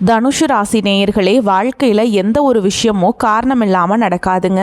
தனுஷு ராசி நேயர்களே, வாழ்க்கையில் எந்த ஒரு விஷயமோ காரணம் இல்லாமல் நடக்காதுங்க.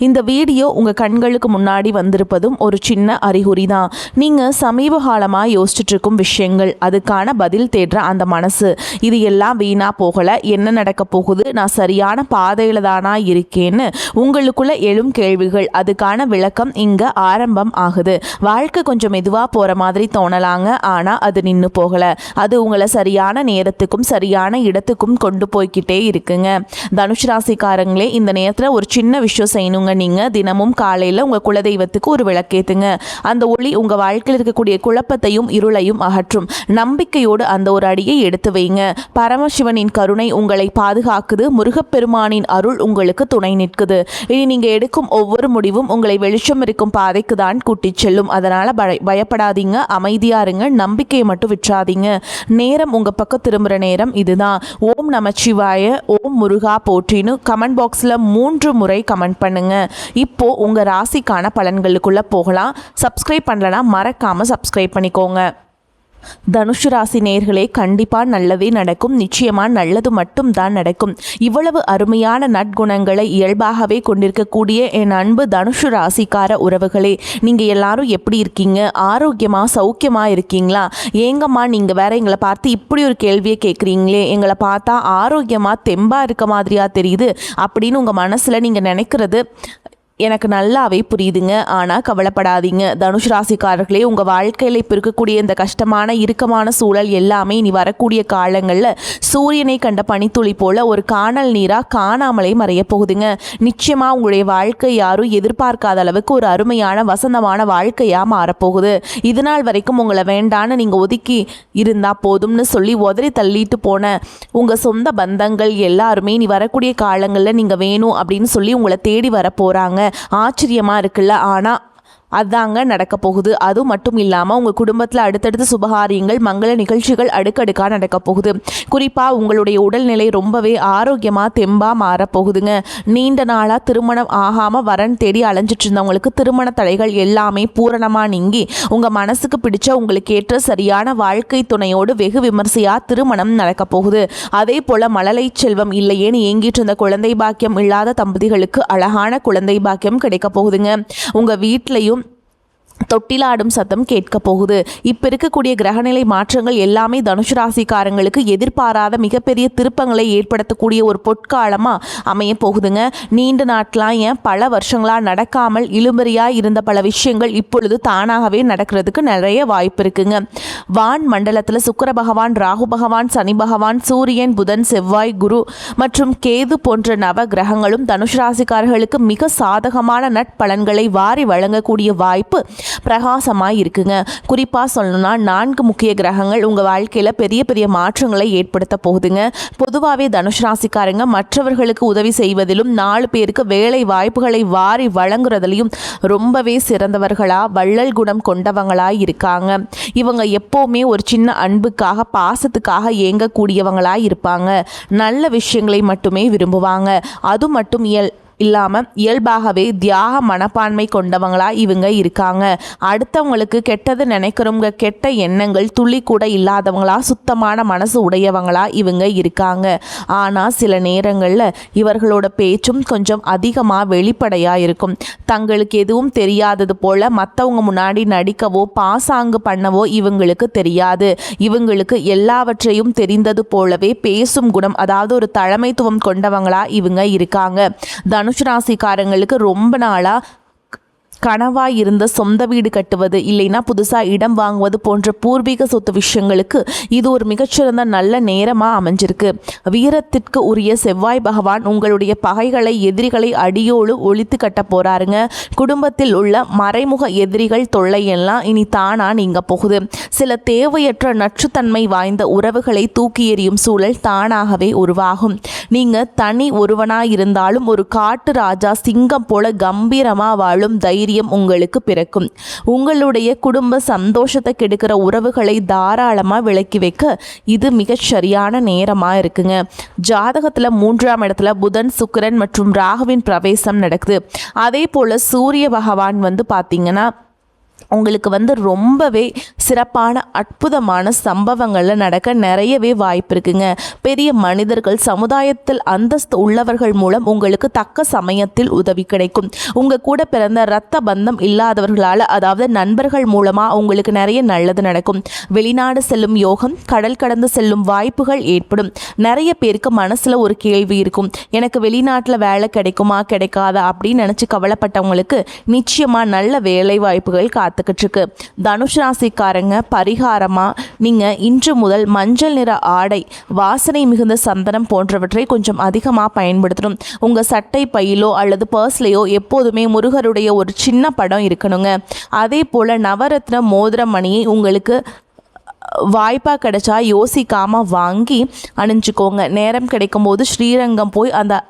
இந்த வீடியோ உங்கள் கண்களுக்கு முன்னாடி வந்திருப்பதும் ஒரு சின்ன அறிகுறி தான். நீங்கள் சமீப காலமாக யோசிச்சுட்டு இருக்கும் விஷயங்கள், அதுக்கான பதில் தேடுற அந்த மனசு, இது எல்லாம் வீணாக போகலை. என்ன நடக்க போகுது, நான் சரியான பாதையில் தானா இருக்கேன்னு உங்களுக்குள்ள எழும் கேள்விகள், அதுக்கான விளக்கம் இங்கே ஆரம்பம் ஆகுது. வாழ்க்கை கொஞ்சம் மெதுவாக போகிற மாதிரி தோணலாங்க, ஆனால் அது நின்று போகலை. அது உங்களை சரியான நேரத்துக்கும் சரியான இடத்துக்கும் கொண்டு போய்கிட்டே இருக்குங்க. தனுஷ் ராசிக்காரங்களே, இந்த நேரத்தில் ஒரு சின்ன விஷயம் செய்யணுங்க. நீங்கள் தினமும் காலையில் உங்கள் குலதெய்வத்துக்கு ஒரு விளக்கேத்துங்க. அந்த ஒளி உங்கள் வாழ்க்கையில் இருக்கக்கூடிய குழப்பத்தையும் இருளையும் அகற்றும். நம்பிக்கையோடு அந்த ஒரு அடியை எடுத்து வைங்க. பரமசிவனின் கருணை உங்களை பாதுகாக்குது. முருகப்பெருமானின் அருள் உங்களுக்கு துணை நிற்குது. இனி நீங்கள் எடுக்கும் ஒவ்வொரு முடிவும் உங்களை வெளிச்சம் இருக்கும் பாதைக்கு தான் கூட்டிச் செல்லும். அதனால் பயப்படாதீங்க, அமைதியா இருங்க, நம்பிக்கையை மட்டும் விற்றாதீங்க. நேரம் உங்கள் பக்கம் திரும்புகிற நேரம் இதுதான். ஓம் நமச்சிவாய, ஓம் முருகா போற்றின்னு கமெண்ட் பாக்ஸில் 3 முறை கமெண்ட் பண்ணுங்க. இப்போ உங்கள் ராசிக்கான பலன்களுக்குள்ளே போகலாம். சப்ஸ்கிரைப் பண்ணலனா மறக்காமல் சப்ஸ்கிரைப் பண்ணிக்கோங்க. தனுஷு ராசி நேயர்களே, கண்டிப்பாக நல்லதே நடக்கும். நிச்சயமாக நல்லது மட்டும் தான் நடக்கும். இவ்வளவு அருமையான நற்குணங்களை இயல்பாகவே கொண்டிருக்கக்கூடிய என் அன்பு தனுஷு ராசிக்கார உறவுகளே, நீங்கள் எல்லாரும் எப்படி இருக்கீங்க? ஆரோக்கியமாக சௌக்கியமாக இருக்கீங்களா? ஏங்கம்மா நீங்கள் வேற எங்களை பார்த்து இப்படி ஒரு கேள்வியை கேட்குறீங்களே, எங்களை பார்த்தா ஆரோக்கியமாக தெம்பாக இருக்க மாதிரியா தெரியுது அப்படின்னு உங்கள் மனசில் நீங்கள் நினைக்கிறது எனக்கு நல்லாவே புரியுதுங்க. ஆனால் கவலைப்படாதீங்க தனுஷ் ராசிக்காரர்களே, உங்கள் வாழ்க்கையில் இப்போ இருக்கக்கூடிய இந்த கஷ்டமான இறுக்கமான சூழல் எல்லாமே இனி வரக்கூடிய காலங்களில் சூரியனை கண்ட பனித்துளி போல் ஒரு காணல் நீராக காணாமலே மறைய போகுதுங்க. நிச்சயமாக உங்களுடைய வாழ்க்கை யாரும் எதிர்பார்க்காத அளவுக்கு ஒரு அருமையான வசந்தமான வாழ்க்கையாக மாறப்போகுது. இது நாள் வரைக்கும் உங்களை வேண்டான்னு நீங்கள் ஒதுக்கி இருந்தால் போதும்னு சொல்லி உதறி தள்ளிட்டு போன உங்கள் சொந்த பந்தங்கள் எல்லாருமே இனி வரக்கூடிய காலங்களில் நீங்கள் வேணும் அப்படின்னு சொல்லி உங்களை தேடி வர போகிறாங்க. ஆச்சரியமா இருக்குல்ல? ஆனா அதாங்க நடக்க போகுது. அது மட்டும் இல்லாமல் உங்கள் குடும்பத்தில் அடுத்தடுத்த சுபகாரியங்கள் மங்கள நிகழ்ச்சிகள் அடுக்கடுக்காக நடக்க போகுது. குறிப்பாக உங்களுடைய உடல்நிலை ரொம்பவே ஆரோக்கியமாக தெம்பாக மாறப்போகுதுங்க. நீண்ட நாளாக திருமணம் ஆகாமல் வரன் தேடி அலைஞ்சிட்டு இருந்தவங்களுக்கு திருமண தடைகள் எல்லாமே பூரணமாக நீங்கி உங்கள் மனசுக்கு பிடிச்ச உங்களுக்கு ஏற்ற சரியான வாழ்க்கை துணையோடு வெகு விமர்சையாக திருமணம் நடக்க போகுது. அதே போல் மழலை செல்வம் இல்லையேன்னு ஏங்கிட்டு இருந்த குழந்தை பாக்கியம் இல்லாத தம்பதிகளுக்கு அழகான குழந்தை பாக்கியம் கிடைக்க போகுதுங்க. உங்கள் வீட்லையும் தொட்டிலாடும் சத்தம் கேட்க போகுது. இப்போ இருக்கக்கூடிய கிரகநிலை மாற்றங்கள் எல்லாமே தனுஷு ராசிக்காரங்களுக்கு எதிர்பாராத மிகப்பெரிய திருப்பங்களை ஏற்படுத்தக்கூடிய ஒரு பொற்காலமாக அமைய போகுதுங்க. நீண்ட நாட்களாக ஏன் பல வருஷங்களாக நடக்காமல் இழுபறியாக இருந்த பல விஷயங்கள் இப்பொழுது தானாகவே நடக்கிறதுக்கு நிறைய வாய்ப்பு இருக்குங்க. வான் மண்டலத்தில் சுக்கிர பகவான், ராகு பகவான், சனி பகவான், சூரியன், புதன், செவ்வாய், குரு மற்றும் கேது போன்ற நவ கிரகங்களும் தனுஷு ராசிக்காரர்களுக்கு மிக சாதகமான நட்பலன்களை வாரி வழங்கக்கூடிய வாய்ப்பு பிரகாசமாக இருக்குங்க. குறிப்பாக சொல்லணும்னா 4 முக்கிய கிரகங்கள் உங்கள் வாழ்க்கையில் பெரிய பெரிய மாற்றங்களை ஏற்படுத்த போகுதுங்க. பொதுவாகவே தனுஷ் ராசிக்காரங்க மற்றவர்களுக்கு உதவி செய்வதிலும் 4 பேருக்கு வேலை வாய்ப்புகளை வாரி வழங்குறதுலையும் ரொம்பவே சிறந்தவர்களாக வள்ளல் குணம் கொண்டவங்களாக இருக்காங்க. இவங்க எப்போவுமே ஒரு சின்ன அன்புக்காக பாசத்துக்காக ஏங்கக்கூடியவங்களாக இருப்பாங்க. நல்ல விஷயங்களை மட்டுமே விரும்புவாங்க. அது மட்டும் இல்லாமல் இயல்பாகவே தியாக மனப்பான்மை கொண்டவங்களா இவங்க இருக்காங்க. அடுத்தவங்களுக்கு கெட்டது நினைக்கிறவங்க, கெட்ட எண்ணங்கள் துளி கூட இல்லாதவங்களா சுத்தமான மனசு உடையவங்களா இவங்க இருக்காங்க. ஆனால் சில நேரங்களில் இவர்களோட பேச்சும் கொஞ்சம் அதிகமாக வெளிப்படையாக இருக்கும். தங்களுக்கு எதுவும் தெரியாதது போல மற்றவங்க முன்னாடி நடிக்கவோ பாசாங்கு பண்ணவோ இவங்களுக்கு தெரியாது. இவங்களுக்கு எல்லாவற்றையும் தெரிந்தது போலவே பேசும் குணம், அதாவது ஒரு தலைமைத்துவம் கொண்டவங்களா இவங்க இருக்காங்க. தனுஷ் ராசிக்காரங்களுக்கு ரொம்ப நாளாக கனவாக இருந்த சொந்த வீடு கட்டுவது, இல்லைன்னா புதுசாக இடம் வாங்குவது போன்ற பூர்வீக சொத்து விஷயங்களுக்கு இது ஒரு மிகச்சிறந்த நல்ல நேரமாக அமைஞ்சிருக்கு. வீரத்திற்கு உரிய செவ்வாய் பகவான் உங்களுடைய பகைகளை, எதிரிகளை அடியோடு ஒழித்து கட்ட போகிறாருங்க. குடும்பத்தில் உள்ள மறைமுக எதிரிகள் தொல்லையெல்லாம் இனி தானா நீங்க போகுது. சில தேவையற்ற நச்சுத்தன்மை வாய்ந்த உறவுகளை தூக்கி எறியும் சூழல் தானாகவே உருவாகும். நீங்கள் தனி ஒருவனாக இருந்தாலும் ஒரு காட்டு ராஜா சிங்கம் போல கம்பீரமாக வாழும் தைரியம் உங்களுக்கு பிறக்கும். உங்களுடைய குடும்ப சந்தோஷத்தை கெடுக்கிற உறவுகளை தாராளமாக விலக்கி வைக்க இது மிகச் சரியான நேரமாக இருக்குங்க. ஜாதகத்தில் 3ஆம் இடத்துல புதன், சுக்கிரன் மற்றும் ராகுவின் பிரவேசம் நடக்குது. அதே போல் சூரிய பகவான் பார்த்தீங்கன்னா உங்களுக்கு ரொம்பவே சிறப்பான அற்புதமான சம்பவங்களில் நடக்க நிறையவே வாய்ப்பு இருக்குங்க. பெரிய மனிதர்கள், சமுதாயத்தில் அந்தஸ்து உள்ளவர்கள் மூலம் உங்களுக்கு தக்க சமயத்தில் உதவி கிடைக்கும். உங்கள் கூட பிறந்த இரத்த பந்தம் இல்லாதவர்களால், அதாவது நண்பர்கள் மூலமாக உங்களுக்கு நிறைய நல்லது நடக்கும். வெளிநாடு செல்லும் யோகம், கடல் கடந்து செல்லும் வாய்ப்புகள் ஏற்படும். நிறைய பேருக்கு மனசில் ஒரு கேள்வி இருக்கும், எனக்கு வெளிநாட்டில் வேலை கிடைக்குமா கிடைக்காதா அப்படின்னு நினச்சி கவலைப்பட்டவங்களுக்கு நிச்சயமாக நல்ல வேலை வாய்ப்புகள் காத்துக்கிட்டு இருக்கு. தனுஷ் ராசிக்காரங்க பரிகாரமாக நீங்கள் இன்று முதல் மஞ்சள் நிற ஆடை, வாசனை மிகுந்த சந்தனம் போன்றவற்றை கொஞ்சம் அதிகமாக பயன்படுத்தணும். உங்கள் சட்டை பையிலோ அல்லது பர்ஸ்லையோ எப்போதுமே முருகருடைய ஒரு சின்ன படம் இருக்கணுங்க. அதே போல் நவரத்ன மோதிர மணியை உங்களுக்கு வாய்ப்பாக கிடைச்சா யோசிக்காமல் வாங்கி அணிஞ்சுக்கோங்க. நேரம் கிடைக்கும்போது ஸ்ரீரங்கம் போய் அந்த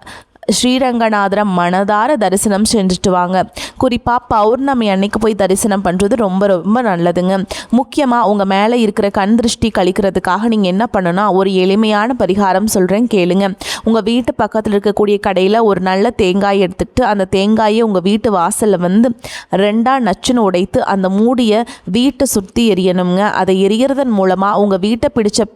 ஸ்ரீரங்கநாதரை மனதார தரிசனம் செஞ்சுட்டு வாங்க. குறிப்பாக பௌர்ணமி அன்னைக்கு போய் தரிசனம் பண்ணுறது ரொம்ப ரொம்ப நல்லதுங்க. முக்கியமாக உங்கள் மேலே இருக்கிற கண் திருஷ்டி கழிக்கிறதுக்காக நீங்கள் என்ன பண்ணணும்னா, ஒரு எளிமையான பரிகாரம் சொல்கிறேன் கேளுங்க. உங்கள் வீட்டு பக்கத்தில் இருக்கக்கூடிய கடையில் ஒரு நல்ல தேங்காய் எடுத்துக்கிட்டு அந்த தேங்காயை உங்கள் வீட்டு வாசலில் ரெண்டாக நச்சுன்னு உடைத்து அந்த மூடியை வீட்டை சுற்றி எரியணுங்க. அதை எரியறதன் மூலமாக உங்கள் வீட்டை பிடிச்ச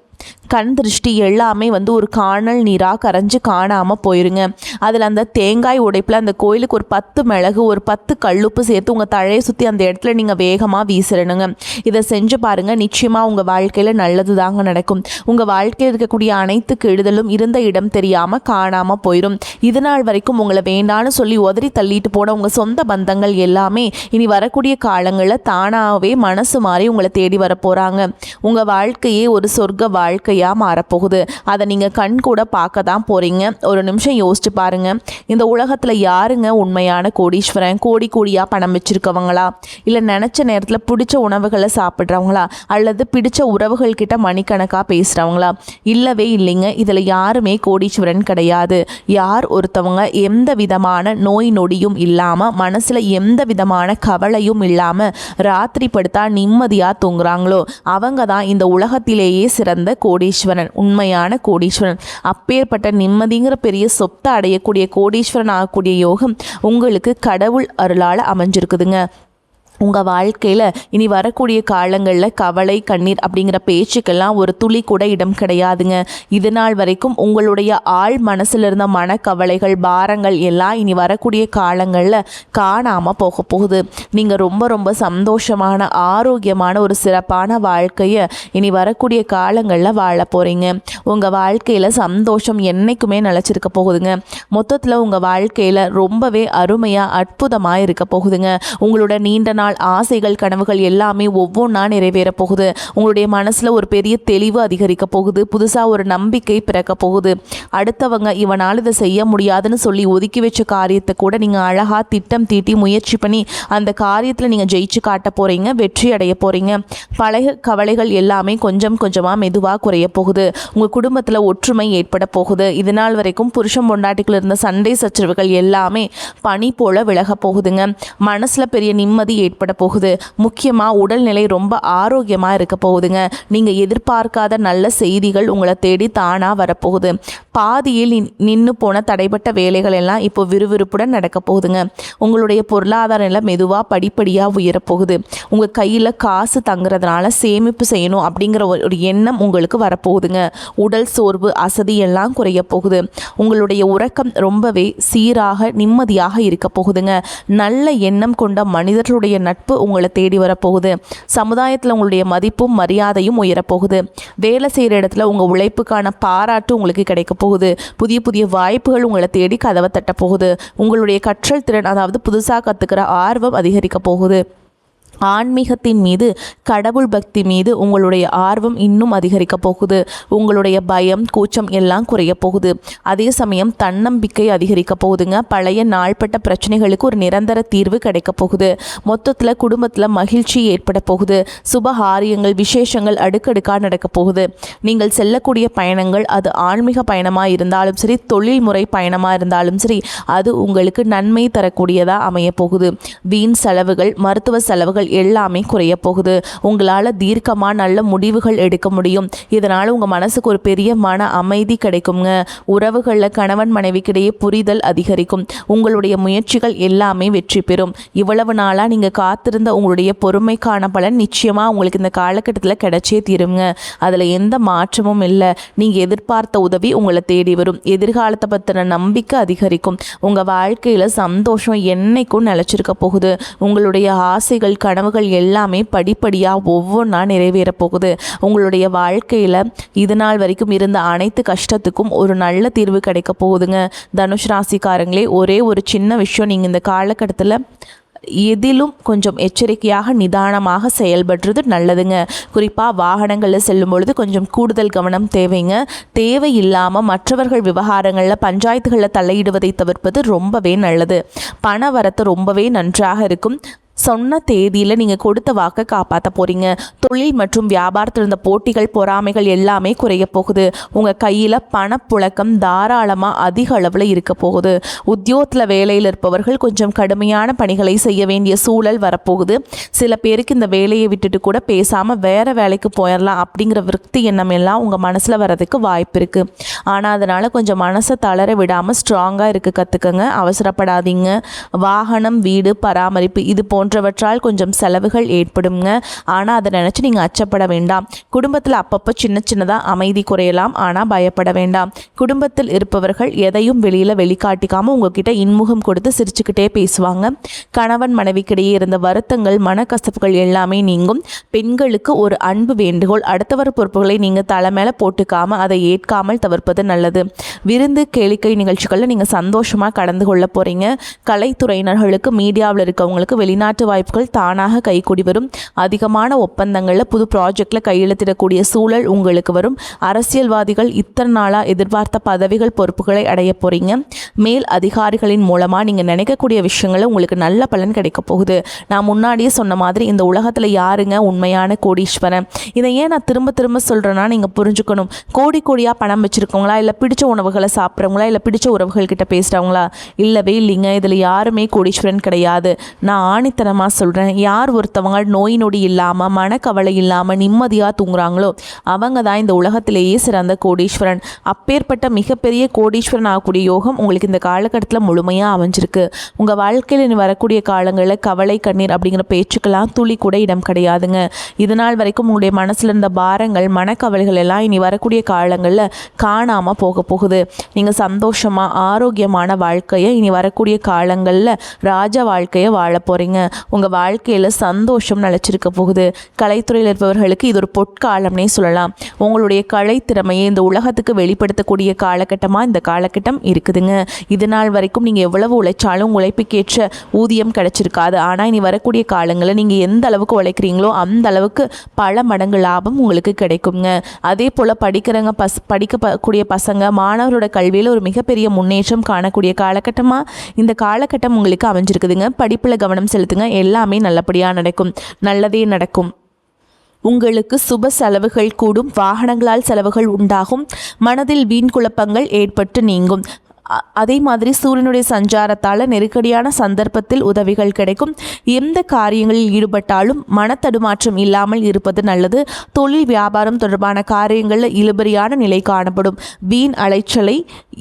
கண் திருஷ்டி எல்லாமே ஒரு காணல் நீராக கரைஞ்சி காணாமல் போயிருங்க. அதில் அந்த தேங்காய் உடைப்பில் அந்த கோயிலுக்கு ஒரு 10 மிளகு, ஒரு 10 கல்லுப்பு சேர்த்து உங்கள் தழையை சுற்றி அந்த இடத்துல நீங்கள் வேகமாக வீசிடணுங்க. இதை செஞ்சு பாருங்கள், நிச்சயமாக உங்கள் வாழ்க்கையில் நல்லது தாங்க நடக்கும். உங்கள் வாழ்க்கையில் இருக்கக்கூடிய அனைத்து கெடுதலும் இருந்த இடம் தெரியாமல் காணாமல் போயிடும். இது நாள் வரைக்கும் உங்களை வேண்டான்னு சொல்லி உதறி தள்ளிட்டு போன உங்கள் சொந்த பந்தங்கள் எல்லாமே இனி வரக்கூடிய காலங்களில் தானாகவே மனசு மாறி உங்களை தேடி வர போகிறாங்க. உங்கள் வாழ்க்கையே ஒரு சொர்க்க வாழ்க்கையாக மாறப்போகுது. அதை நீங்கள் கண் கூட பார்க்க தான் போகிறீங்க. ஒரு நிமிஷம் யோசிச்சு பாருங்கள், இந்த உலகத்தில் யாருங்க உண்மையான கோடீஸ்வரன்? கோடி கோடியாக பணம் வச்சுருக்கவங்களா, இல்லை நினச்ச நேரத்தில் பிடிச்ச உணவுகளை சாப்பிட்றவங்களா, அல்லது பிடிச்ச உறவுகள் கிட்ட மணிக்கணக்காக பேசுகிறவங்களா? இல்லவே இல்லைங்க. இதில் யாருமே கோடீஸ்வரன் கிடையாது. யார் ஒருத்தவங்க எந்த விதமான நோய் நொடியும் இல்லாமல், மனசில் எந்த விதமான கவலையும் இல்லாமல் ராத்திரி படுத்தா நிம்மதியாக தூங்குறாங்களோ அவங்க தான் இந்த உலகத்திலேயே சிறந்த கோடீஸ்வரன், உண்மையான கோடீஸ்வரன். அப்பேற்பட்ட நிம்மதிங்கிற பெரிய சொத்தை அடையக்கூடிய கோடீஸ்வரன் ஆகக்கூடிய யோகம் உங்களுக்கு கடவுள் அருளால் அமைஞ்சிருக்குதுங்க. உங்கள் வாழ்க்கையில் இனி வரக்கூடிய காலங்களில் கவலை, கண்ணீர் அப்படிங்கிற பேச்சுக்கெல்லாம் ஒரு துளி கூட இடம் கிடையாதுங்க. இது நாள் வரைக்கும் உங்களுடைய ஆள் மனசில் இருந்த மனக்கவலைகள், பாரங்கள் எல்லாம் இனி வரக்கூடிய காலங்களில் காணாமல் போக போகுது. நீங்கள் ரொம்ப ரொம்ப சந்தோஷமான, ஆரோக்கியமான ஒரு சிறப்பான வாழ்க்கையை இனி வரக்கூடிய காலங்களில் வாழ போகிறீங்க. உங்கள் வாழ்க்கையில் சந்தோஷம் என்றைக்குமே நிலச்சிருக்க போகுதுங்க. மொத்தத்தில் உங்கள் வாழ்க்கையில் ரொம்பவே அருமையாக, அற்புதமாக இருக்க போகுதுங்க. உங்களோட நீண்ட நாள் ஆசைகள், கனவுகள் எல்லாமே ஒவ்வொன்றா நிறைவேற போகுது. உங்களுடைய மனசில் ஒரு பெரிய தெளிவு அதிகரிக்க போகுது. புதுசாக ஒரு நம்பிக்கை பிறக்க போகுது. அடுத்தவங்க இவனால் இதை செய்ய முடியாதுன்னு சொல்லி ஒதுக்கி வச்ச காரியத்தை கூட நீங்கள் அழகாக திட்டம் தீட்டி முயற்சி பண்ணி அந்த காரியத்தில் நீங்கள் ஜெயிச்சு காட்ட போகிறீங்க, வெற்றி அடைய போகிறீங்க. பழைய கவலைகள் எல்லாமே கொஞ்சம் கொஞ்சமாக மெதுவாக குறைய போகுது. உங்கள் குடும்பத்தில் ஒற்றுமை ஏற்பட போகுது. இதனால் வரைக்கும் புருஷன் பொண்டாட்டிக்குள்ள இருந்த சண்டை சச்சரவுகள் எல்லாமே பனி போல விலக போகுதுங்க. மனசில் பெரிய நிம்மதி ஏற்பட போகுது. முக்கியமாக உடல்நிலை ரொம்ப ஆரோக்கியமாக இருக்க போகுதுங்க. நீங்கள் எதிர்பார்க்காத நல்ல செய்திகள் உங்களை தேடி தானாக வரப்போகுது. பாதியில் நின்று போன தடைப்பட்ட வேலைகள் எல்லாம் இப்போ விறுவிறுப்புடன் நடக்க போகுதுங்க. உங்களுடைய பொருளாதார நிலை மெதுவாக படிப்படியாக உயரப்போகுது. உங்கள் கையில் காசு தங்குறதுனால சேமிப்பு செய்யணும் அப்படிங்கிற ஒரு எண்ணம் உங்களுக்கு வரப்போகுதுங்க. உடல் சோர்வு, அசதி எல்லாம் குறைய போகுது. உங்களுடைய உறக்கம் ரொம்பவே சீராக, நிம்மதியாக இருக்க போகுதுங்க. நல்ல எண்ணம் கொண்ட மனிதர்களுடைய நட்பு உங்களை தேடி வரப்போகுது. சமுதாயத்தில் உங்களுடைய மதிப்பும் மரியாதையும் உயரப்போகுது. வேலை செய்கிற இடத்துல உங்கள் உழைப்புக்கான பாராட்டு உங்களுக்கு கிடைக்க போகுது. புதிய புதிய வாய்ப்புகள் உங்களை தேடி கதவை தட்ட போகுது. உங்களுடைய கற்றல் திறன், அதாவது புதுசாக கற்றுக்கிற ஆர்வம் அதிகரிக்க போகுது. ஆன்மீகத்தின் மீது, கடவுள் பக்தி மீது உங்களுடைய ஆர்வம் இன்னும் அதிகரிக்க போகுது. உங்களுடைய பயம், கூச்சம் எல்லாம் குறைய போகுது. அதே சமயம் தன்னம்பிக்கை அதிகரிக்க போகுதுங்க. பழைய நாள்பட்ட பிரச்சனைகளுக்கு ஒரு நிரந்தர தீர்வு கிடைக்க போகுது. மொத்தத்தில் குடும்பத்தில் மகிழ்ச்சி ஏற்பட போகுது. சுபகாரியங்கள், விசேஷங்கள் அடுக்கடுக்காக நடக்க போகுது. நீங்கள் செல்லக்கூடிய பயணங்கள், அது ஆன்மீக பயணமாக இருந்தாலும் சரி, தொழில்முறை பயணமாக இருந்தாலும் சரி, அது உங்களுக்கு நன்மை தரக்கூடியதாக அமைய போகுது. வீண் செலவுகள், மருத்துவ செலவுகள் பிரச்சனைகள் எல்லாமே குறைய போகுது. உங்களால் தீர்க்கமாக நல்ல முடிவுகள் எடுக்க முடியும். இதனால் உங்கள் மனசுக்கு ஒரு பெரிய மன அமைதி கிடைக்குங்க. உறவுகளில் கணவன் மனைவிக்கிடையே புரிதல் அதிகரிக்கும். உங்களுடைய முயற்சிகள் எல்லாமே வெற்றி பெறும். இவ்வளவு நாளாக நீங்கள் காத்திருந்த உங்களுடைய பொறுமைக்கான பலன் நிச்சயமாக உங்களுக்கு இந்த காலகட்டத்தில் கிடைச்சே தீருங்க. அதில் எந்த மாற்றமும் இல்லை. நீங்கள் எதிர்பார்த்த உதவி உங்களை தேடி வரும். எதிர்காலத்தை பற்றின நம்பிக்கை அதிகரிக்கும். உங்கள் வாழ்க்கையில் சந்தோஷம் என்னைக்கும் நிலச்சிருக்க போகுது. உங்களுடைய ஆசைகள் கனவுகள் எல்லாமே படிப்படியாக ஒவ்வொன்றா நிறைவேற போகுது. உங்களுடைய வாழ்க்கையில் இது நாள் வரைக்கும் இருந்த அனைத்து கஷ்டத்துக்கும் ஒரு நல்ல தீர்வு கிடைக்க போகுதுங்க. தனுஷ் ராசிக்காரங்களே, ஒரே ஒரு சின்ன விஷயம், நீங்கள் இந்த காலகட்டத்தில் எதிலும் கொஞ்சம் எச்சரிக்கையாக நிதானமாக செயல்படுறது நல்லதுங்க. குறிப்பாக வாகனங்களில் செல்லும் பொழுது கொஞ்சம் கூடுதல் கவனம் தேவைங்க. தேவையில்லாமல் மற்றவர்கள் விவகாரங்களில் பஞ்சாயத்துகளில் தலையிடுவதை தவிர்ப்பது ரொம்பவே நல்லது. பண வரத்து ரொம்பவே நன்றாக இருக்கும். சொன்ன தேதியில் நீங்கள் கொடுத்த வாக்கை காப்பாற்ற போகிறீங்க. தொழில் மற்றும் வியாபாரத்தில் இருந்த போட்டிகள் பொறாமைகள் எல்லாமே குறைய போகுது. உங்கள் கையில் பணப்புழக்கம் தாராளமாக அதிக அளவில் இருக்க போகுது. உத்தியோகத்தில் வேலையில் இருப்பவர்கள் கொஞ்சம் கடுமையான பணிகளை செய்ய வேண்டிய சூழல் வரப்போகுது. சில பேருக்கு இந்த வேலையை விட்டுட்டு கூட பேசாமல் வேறு வேலைக்கு போயிடலாம் அப்படிங்கிற விருத்தி எண்ணம் எல்லாம் உங்கள் மனசில் வர்றதுக்கு வாய்ப்பு இருக்குது. ஆனால் அதனால் கொஞ்சம் மனசை தளர விடாமல் ஸ்ட்ராங்காக இருக்க கற்றுக்கங்க. அவசரப்படாதீங்க. வாகனம், வீடு பராமரிப்பு இது போன்றவற்றால் கொஞ்சம் செலவுகள் ஏற்படுங்க. ஆனால் அதை நினச்சி நீங்கள் அச்சப்பட வேண்டாம். குடும்பத்தில் அப்பப்போ சின்ன சின்னதாக அமைதி குறையலாம். ஆனால் பயப்பட வேண்டாம். குடும்பத்தில் இருப்பவர்கள் எதையும் வெளிக்காட்டிக்காமல் உங்ககிட்ட இன்முகம் கொடுத்து சிரிச்சுக்கிட்டே பேசுவாங்க. கணவன் மனைவிக்கிடையே இருந்த வருத்தங்கள் மனக்கசப்புகள் எல்லாமே நீங்கும். பெண்களுக்கு ஒரு அன்பு வேண்டுகோள், அடுத்தவர் பொறுப்புகளை நீங்கள் தலை மேலே போட்டுக்காமல் அதை ஏற்காமல் தவிர்ப்பது நல்லது. விருந்து கேளிக்கை நிகழ்ச்சிகளில் நீங்கள் சந்தோஷமாக கடந்து கொள்ள போகிறீங்க. கலைத்துறையினர்களுக்கு மீடியாவில் இருக்கவங்களுக்கு வெளிநாட்டு வாய்ப்புகள் தானாக கைகூடி வரும். அதிகமான ஒப்பந்தங்களில் புது ப்ராஜெக்டில் கையெழுத்திடக்கூடிய சூழல் உங்களுக்கு வரும். அரசியல்வாதிகள் இத்தனை நாளாக எதிர்பார்த்த பதவிகள் பொறுப்புகளை அடைய போகிறீங்க. மேல் அதிகாரிகளின் மூலமாக நீங்கள் நினைக்கக்கூடிய விஷயங்களில் உங்களுக்கு நல்ல பலன் கிடைக்க போகுது. நான் முன்னாடியே சொன்ன மாதிரி இந்த உலகத்தில் யாருங்க உண்மையான கோடீஸ்வரன்? இதை ஏன் நான் திரும்ப திரும்ப சொல்கிறேன்னா நீங்கள் புரிஞ்சுக்கணும். கோடியாக பணம் வச்சுருக்கவங்களா, இல்லை பிடிச்ச உணவுகளை சாப்பிட்றவங்களா, இல்லை பிடிச்ச உறவுகள்கிட்ட பேசுகிறவங்களா? இல்லவே இல்லைங்க. இதில் யாருமே கோடீஸ்வரன் கிடையாது. நான் ஆணித்தனமாக சொல்கிறேன். யார் ஒருத்தவங்க நோய் நொடி இல்லாமல் மனக்கவலை இல்லாமல் நிம்மதியாக தூங்குறாங்களோ அவங்க தான் இந்த உலகத்திலேயே சிறந்த கோடீஸ்வரன். அப்பேற்பட்ட மிகப்பெரிய கோடீஸ்வரன் ஆகக்கூடிய யோகம் உங்களுக்கு இந்த காலகட்டத்தில் முழுமையாக அமைஞ்சிருக்கு. உங்கள் வாழ்க்கையில் வரக்கூடிய காலங்களில் கவலை கண்ணீர் அப்படிங்கிற பேச்சுக்கெல்லாம் துளி கூட இடம் கிடையாதுங்க. இதனால் வரைக்கும் உங்களுடைய மனசில் இருந்த பாரங்கள் மனக்கவலைகள் எல்லாம் இனி வரக்கூடிய காலங்களில் காணாமல் போக போகுது. நீங்கள் சந்தோஷமாக ஆரோக்கியமான வாழ்க்கையை இனி வரக்கூடிய காலங்களில் ராஜ வாழ்க்கையை வாழ போகிறீங்க. உங்கள் வாழ்க்கையில் சந்தோஷம் நிலச்சிருக்க போகுது. கலைத்துறையில் இருப்பவர்களுக்கு இது ஒரு பொற்காலம்னே சொல்லலாம். உங்களுடைய கலை திறமையை இந்த உலகத்துக்கு வெளிப்படுத்தக்கூடிய காலகட்டமாக இந்த காலகட்டம் இருக்குதுங்க. இதனால் வரைக்கும் நீங்கள் எவ்வளவு உழைச்சாலும் உழைப்புக்கேற்ற ஊதியம் கிடைச்சிருக்காது. ஆனால் இனி வரக்கூடிய காலங்களில் நீங்கள் எந்த அளவுக்கு உழைக்கிறீங்களோ அந்த அளவுக்கு பல மடங்கு லாபம் உங்களுக்கு கிடைக்குங்க. அதே போல் படிக்கக்கூடிய பசங்க மாணவரோட கல்வியில் ஒரு மிகப்பெரிய முன்னேற்றம் காணக்கூடிய காலகட்டமாக இந்த காலகட்டம் உங்களுக்கு அமைஞ்சிருக்குதுங்க. படிப்பில் கவனம் செலுத்துங்க. எல்லாமே நல்லபடியாக நடக்கும். நல்லதே நடக்கும். உங்களுக்கு சுப செலவுகள் கூடும். வாகனங்களால் செலவுகள் உண்டாகும். மனதில் வீண் குழப்பங்கள் ஏற்பட்டு நீங்கும். அதே மாதிரி சூரியனுடைய சஞ்சாரத்தால் நெருக்கடியான சந்தர்ப்பத்தில் உதவிகள் கிடைக்கும். எந்த காரியங்களில் ஈடுபட்டாலும் மனத்தடுமாற்றம் இல்லாமல் இருப்பது நல்லது. தொழில் வியாபாரம் தொடர்பான காரியங்களில் இழுபறியான நிலை காணப்படும். வீண் அலைச்சலை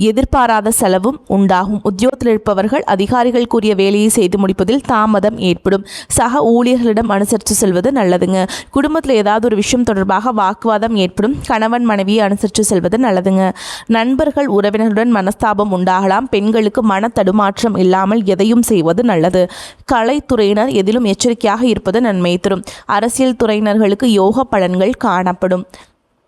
எதிர்பாராத செலவும் உண்டாகும். உத்தியோகத்தில் இருப்பவர்கள் அதிகாரிகள் கூறிய வேலையை செய்து முடிப்பதில் தாமதம் ஏற்படும். சக ஊழியர்களிடம் அனுசரித்து செல்வது நல்லதுங்க. குடும்பத்தில் ஏதாவது ஒரு விஷயம் தொடர்பாக வாக்குவாதம் ஏற்படும். கணவன் மனைவியை அனுசரித்து செல்வது நல்லதுங்க. நண்பர்கள் உறவினர்களுடன் மனஸ்தாபம் உண்டாகலாம். பெண்களுக்கு மன தடுமாற்றம் இல்லாமல் எதையும் செய்வது நல்லது. கலைத்துறையினர் எதிலும் எச்சரிக்கையாக இருப்பது நன்மை தரும். அரசியல் துறையினர்களுக்கு யோக பலன்கள் காணப்படும்.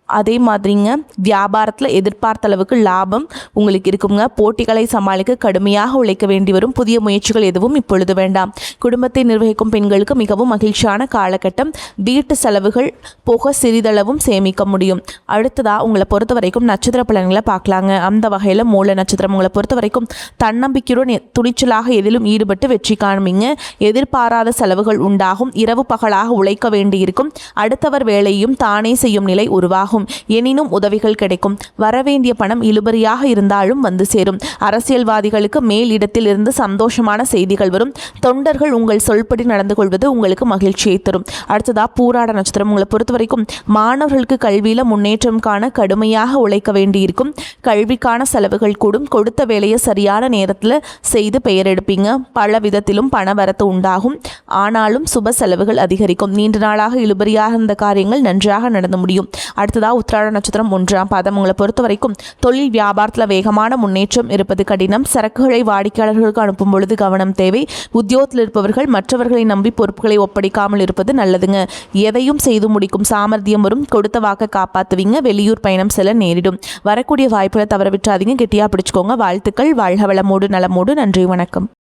அதே மாதிரிங்க வியாபாரத்தில் எதிர்பார்த்த அளவுக்கு லாபம் உங்களுக்கு இருக்குங்க. போட்டிகளை சமாளிக்க கடுமையாக உழைக்க வேண்டி வரும். புதிய முயற்சிகள் எதுவும் இப்பொழுது வேண்டாம். குடும்பத்தை நிர்வகிக்கும் பெண்களுக்கு மிகவும் மகிழ்ச்சியான காலகட்டம். வீட்டு செலவுகள் போக சிறிதளவும் சேமிக்க முடியும். அடுத்ததாக உங்களை பொறுத்த வரைக்கும் நட்சத்திர பலன்களை பார்க்கலாங்க. அந்த வகையில் மூல நட்சத்திரம் உங்களை பொறுத்த வரைக்கும் தன்னம்பிக்கையுடன் துணிச்சலாக எதிலும் ஈடுபட்டு வெற்றி காண்பீங்க. எதிர்பாராத செலவுகள் உண்டாகும். இரவு பகலாக உழைக்க வேண்டியிருக்கும். அடுத்தவர் வேலையும் தானே செய்யும் நிலை உருவாகும். உண்டாகும். எனினும் உதவிகள் கிடைக்கும். வரவேண்டிய பணம் இழுபறியாக இருந்தாலும் வந்து சேரும். அரசியல்வாதிகளுக்கு மேல் இடத்தில் இருந்து சந்தோஷமான செய்திகள் வரும். தொண்டர்கள் உங்கள் சொல்படி நடந்து கொள்வது உங்களுக்கு மகிழ்ச்சியை தரும். அடுத்ததா பூராட நட்சத்திரம். உங்களை பொறுத்த வரைக்கும் மாணவர்களுக்கு கல்வியில முன்னேற்றம் காண கடுமையாக உழைக்க வேண்டியிருக்கும். கல்விக்கான செலவுகள் கூடும். கொடுத்த வேலையை சரியான நேரத்தில் செய்து பெயர் எடுப்பீங்க. பல விதத்திலும் பண வரத்து உண்டாகும். ஆனாலும் சுப செலவுகள் அதிகரிக்கும். நீண்ட நாளாக இழுபறியாக இருந்த காரியங்கள் நன்றாக நடந்து முடியும். அடுத்ததா உத்திராட நட்சத்திரம் 1ஆம் பாதம். உங்களை பொறுத்த வரைக்கும் தொழில் வியாபாரத்தில் வேகமான முன்னேற்றம் இருப்பது கடினம். சரக்குகளை வாடிக்கையாளர்களுக்கு அனுப்பும் பொழுது கவனம் தேவை. உத்தியோகத்தில் இருப்பவர்கள் மற்றவர்களை நம்பி பொறுப்புகளை ஒப்படைக்காமல் இருப்பது நல்லதுங்க. எதையும் செய்து முடிக்கும் சாமர்த்தியம் வரும். கொடுத்த வாக்க காப்பாற்றுவீங்க. வெளியூர் பயணம் செல்ல நேரிடும். வரக்கூடிய வாய்ப்புகளை தவற விட்டுறாதீங்க. கெட்டியா பிடிச்சுக்கோங்க. வாழ்த்துக்கள். வாழ்க வளமோடு நலமோடு. நன்றி, வணக்கம்.